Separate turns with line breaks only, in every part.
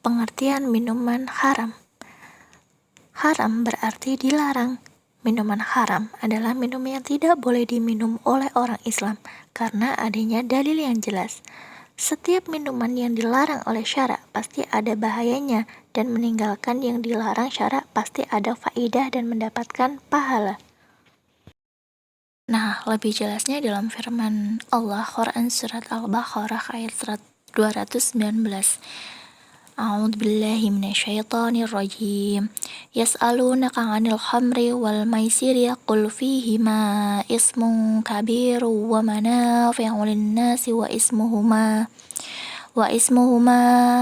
Pengertian minuman haram. Haram berarti dilarang. Minuman haram adalah minum yang tidak boleh diminum oleh orang Islam karena adanya dalil yang jelas. Setiap minuman yang dilarang oleh syara pasti ada bahayanya, dan meninggalkan yang dilarang syara pasti ada faidah dan mendapatkan pahala. Nah, lebih jelasnya dalam firman Allah Quran Surat Al-Baqarah ayat 219. A'udzu billahi minasyaitonir rajim. Yas'alunaka 'anil khamri wal maisiri qul fihima ismun kabiru wa manafi'u lin-nasi wa ismuhuma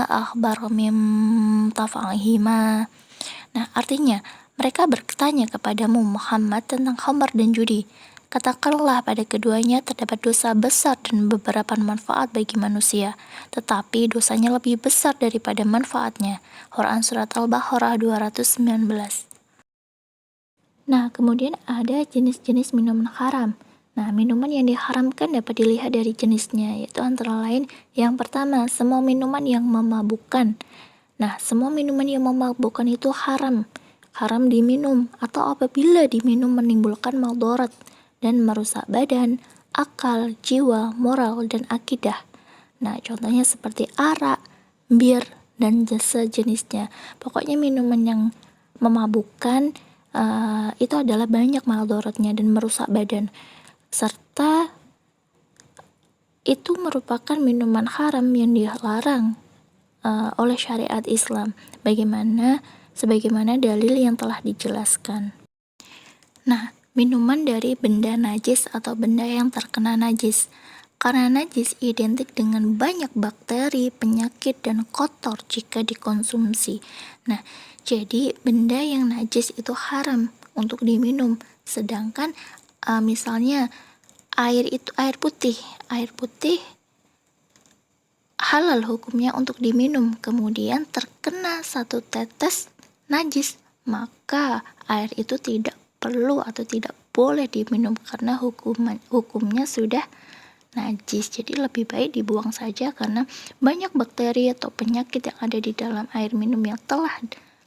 akhbar min taf'ihima. Nah, artinya mereka bertanya kepadamu Muhammad tentang khamar dan judi. Katakanlah pada keduanya terdapat dosa besar dan beberapa manfaat bagi manusia, tetapi dosanya lebih besar daripada manfaatnya. Quran Surat Al-Baqarah 219. Nah, kemudian ada jenis-jenis minuman haram. Nah, minuman yang diharamkan dapat dilihat dari jenisnya, yaitu antara lain yang pertama, semua minuman yang memabukkan. Nah, semua minuman yang memabukkan itu haram diminum, atau apabila diminum menimbulkan madarat dan merusak badan, akal, jiwa, moral, dan akidah. Nah, contohnya seperti arak, bir, dan sejenisnya. Pokoknya minuman yang memabukkan itu adalah banyak madaratnya dan merusak badan. Serta itu merupakan minuman haram yang dilarang oleh syariat Islam. Sebagaimana dalil yang telah dijelaskan. Nah, minuman dari benda najis atau benda yang terkena najis. Karena najis identik dengan banyak bakteri, penyakit, dan kotor jika dikonsumsi. Nah, jadi benda yang najis itu haram untuk diminum. Sedangkan misalnya air putih halal hukumnya untuk diminum, kemudian terkena satu tetes najis, maka air itu tidak perlu atau tidak boleh diminum karena hukumnya sudah najis. Jadi lebih baik dibuang saja karena banyak bakteri atau penyakit yang ada di dalam air minum yang telah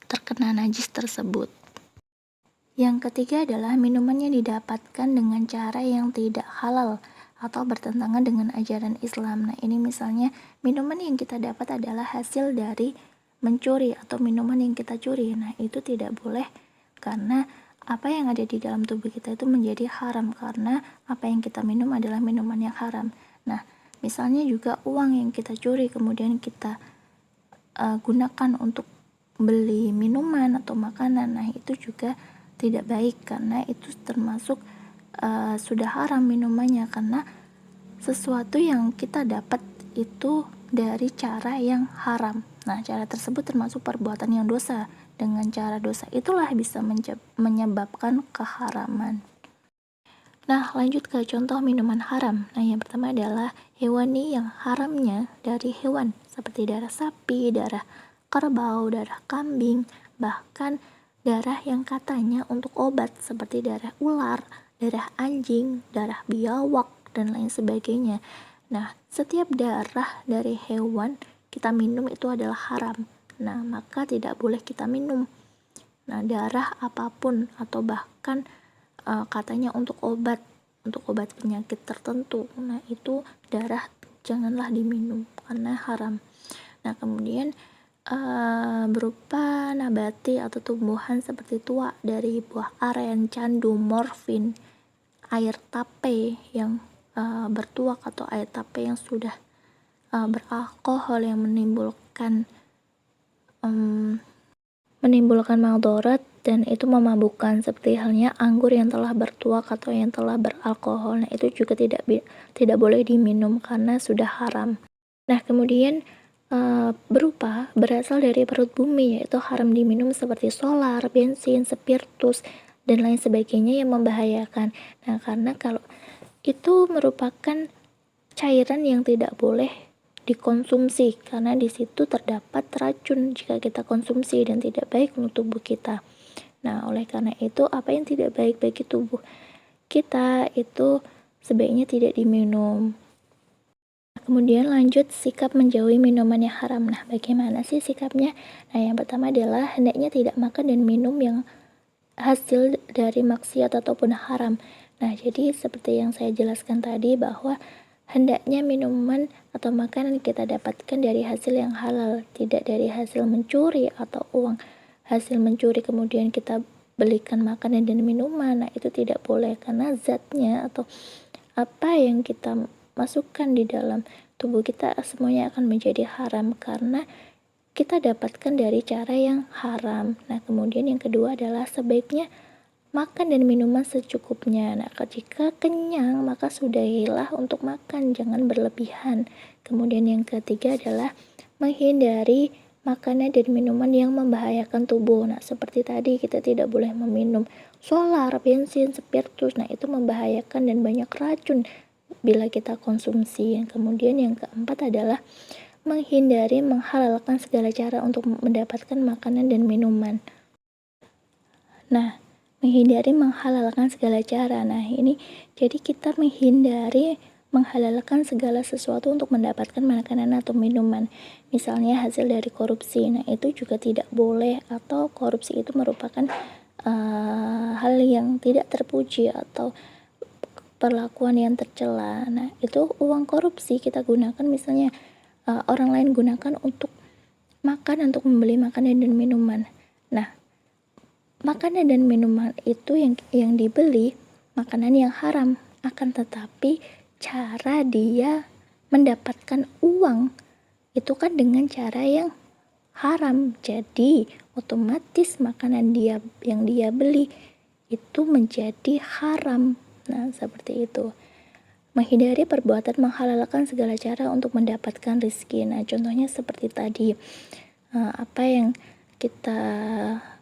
terkena najis tersebut. Yang ketiga adalah minuman yang didapatkan dengan cara yang tidak halal atau bertentangan dengan ajaran Islam. Nah, ini misalnya minuman yang kita dapat adalah hasil dari mencuri atau minuman yang kita curi. Nah, itu tidak boleh karena apa yang ada di dalam tubuh kita itu menjadi haram karena apa yang kita minum adalah minuman yang haram. Nah, misalnya juga uang yang kita curi kemudian kita gunakan untuk beli minuman atau makanan. Nah, itu juga tidak baik karena itu termasuk sudah haram minumannya karena sesuatu yang kita dapat itu dari cara yang haram. Nah, cara tersebut termasuk perbuatan yang dosa. Dengan cara dosa itulah bisa menyebabkan keharaman. Nah, lanjut ke contoh minuman haram. Nah, yang pertama adalah hewani yang haramnya dari hewan seperti darah sapi, darah kerbau, darah kambing, bahkan darah yang katanya untuk obat seperti darah ular, darah anjing, darah biawak, dan lain sebagainya. Nah, setiap darah dari hewan kita minum itu adalah haram. Nah, maka tidak boleh kita minum. Nah, darah apapun atau bahkan katanya untuk obat penyakit tertentu. Nah, itu darah janganlah diminum karena haram. Nah, kemudian berupa nabati atau tumbuhan seperti tuak dari buah aren, candu, morfin, air tape yang bertuak atau air tape yang sudah beralkohol yang menimbulkan madarat dan itu memabukkan seperti halnya anggur yang telah bertuak atau yang telah beralkohol. Nah, itu juga tidak boleh diminum karena sudah haram. Nah, kemudian berasal dari perut bumi, yaitu haram diminum seperti solar, bensin, spiritus, dan lain sebagainya yang membahayakan. Nah, karena kalau itu merupakan cairan yang tidak boleh dikonsumsi karena di situ terdapat racun jika kita konsumsi dan tidak baik untuk tubuh kita. Nah, oleh karena itu apa yang tidak baik bagi tubuh kita itu sebaiknya tidak diminum. Kemudian lanjut sikap menjauhi minuman yang haram. Nah, bagaimana sih sikapnya? Nah, yang pertama adalah hendaknya tidak makan dan minum yang hasil dari maksiat ataupun haram. Nah, jadi seperti yang saya jelaskan tadi bahwa hendaknya minuman atau makanan kita dapatkan dari hasil yang halal, tidak dari hasil mencuri atau uang hasil mencuri kemudian kita belikan makanan dan minuman. Nah, itu tidak boleh karena zatnya atau apa yang kita masukkan di dalam tubuh kita semuanya akan menjadi haram karena kita dapatkan dari cara yang haram. Nah, kemudian yang kedua adalah sebaiknya makan dan minuman secukupnya. Nah, ketika kenyang maka sudahilah untuk makan, jangan berlebihan. Kemudian yang ketiga adalah menghindari makanan dan minuman yang membahayakan tubuh. Nah, seperti tadi kita tidak boleh meminum solar, bensin, spiritus. Nah, itu membahayakan dan banyak racun bila kita konsumsi. Kemudian yang keempat adalah menghindari menghalalkan segala cara untuk mendapatkan makanan dan minuman. Nah, menghindari menghalalkan segala cara. Nah, ini jadi kita menghindari menghalalkan segala sesuatu untuk mendapatkan makanan atau minuman. Misalnya hasil dari korupsi. Nah, itu juga tidak boleh atau korupsi itu merupakan hal yang tidak terpuji atau perlakuan yang tercela. Nah, itu uang korupsi kita gunakan misalnya orang lain gunakan untuk makan, untuk membeli makanan dan minuman. Nah, makanan dan minuman itu yang dibeli makanan yang haram, akan tetapi cara dia mendapatkan uang itu kan dengan cara yang haram. Jadi otomatis makanan yang dia beli itu menjadi haram. Nah, seperti itu. Menghindari perbuatan menghalalkan segala cara untuk mendapatkan rezeki. Nah, contohnya seperti tadi, apa yang kita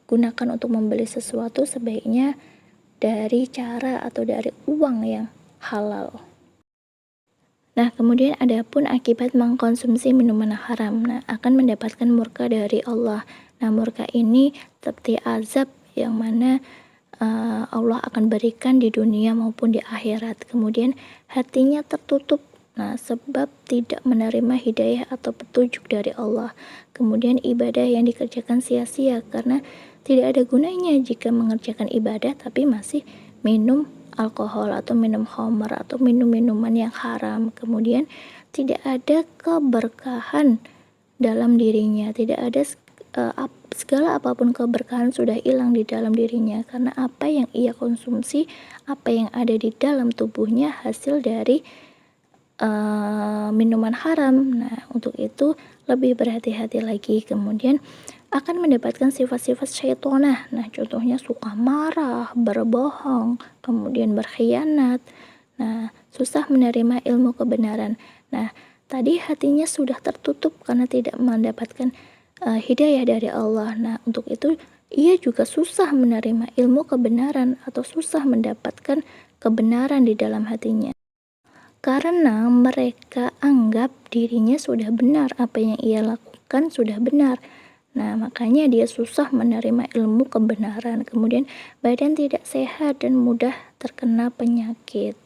gunakan untuk membeli sesuatu sebaiknya dari cara atau dari uang yang halal. Nah, kemudian adapun akibat mengkonsumsi minuman haram, nah akan mendapatkan murka dari Allah. Nah, murka ini seperti azab yang mana Allah akan berikan di dunia maupun di akhirat. Kemudian hatinya tertutup, nah sebab tidak menerima hidayah atau petunjuk dari Allah. Kemudian ibadah yang dikerjakan sia-sia karena tidak ada gunanya jika mengerjakan ibadah tapi masih minum alkohol atau minum khamar atau minum minuman yang haram. Kemudian tidak ada keberkahan dalam dirinya, tidak ada segala apapun keberkahan sudah hilang di dalam dirinya karena apa yang ia konsumsi, apa yang ada di dalam tubuhnya hasil dari minuman haram. Nah, untuk itu lebih berhati-hati lagi. Kemudian akan mendapatkan sifat-sifat syaitonah. Nah, contohnya suka marah, berbohong, kemudian berkhianat. Nah, susah menerima ilmu kebenaran. Nah, tadi hatinya sudah tertutup karena tidak mendapatkan hidayah dari Allah. Nah, untuk itu ia juga susah menerima ilmu kebenaran atau susah mendapatkan kebenaran di dalam hatinya. Karena mereka anggap dirinya sudah benar, apa yang ia lakukan sudah benar. Nah, makanya dia susah menerima ilmu kebenaran. Kemudian badan tidak sehat dan mudah terkena penyakit.